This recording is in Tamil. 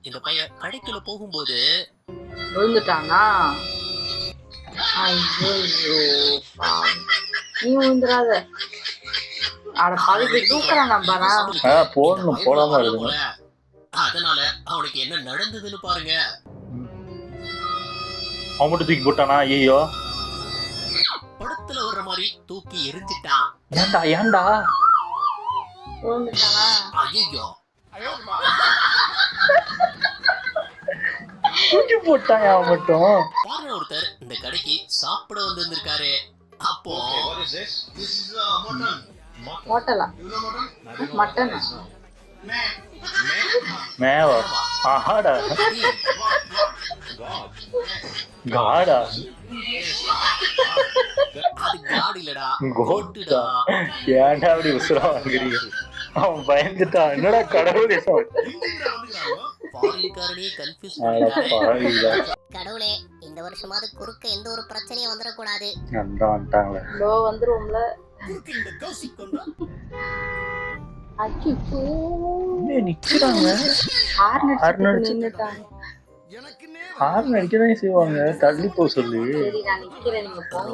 இந்த பையன் கடைக்குள்ள போகும்போது விழுந்துட்டானா? ஐயோ, நீ விழுந்துடாத. அட பாவி, தூக்குறான் நம்பரா. போடணும், போடாம இருக்குங்க. அதனால அவனுக்கு என்ன நடந்ததுன்னு பாருங்க. அவன் மட்டும் தூக்கி போட்டானா? ஐயோ, படத்துல வர்ற மாதிரி தூக்கி எரிஞ்சிட்டான். ஏன்டா ஏன்டா விழுந்துட்டானா? ஐயோ, தூக்கி போட்டான் அவன் மட்டும். பாருங்க, ஒருத்தர் இந்த கடைக்கு சாப்பிட வந்திருந்திருக்காரு. அப்போ ஹோட்டலா? மட்டனா? மேவா? ஆஹாடா, காடா, அது காடு இல்லடா, கோட்டுடா. ஏன்டா அப்படி உசுரா வாங்குறீங்க? அவன் பயந்துட்டான். என்னடா கடவுளே, ஃபாரின்காரனே கன்ஃபியூஸ் அட பாவிகளா. கடவுளே, இந்த வருஷமாவது குறுக்க எந்த ஒரு பிரச்சனையும் வந்துடக்கூடாது. நன்றா வந்துட்டாங்களே. இதோ வந்துருவோம்ல. அச்சோ, நிக்கிறாங்க. ஹார்ன் அடிச்சு நின்னுட்டாங்க. ஹார்ன் அடிக்கதான் செய்வாங்க. தள்ளி போ சொல்லி. சரி, நான் நிக்கிறேன், நீங்க போங்க.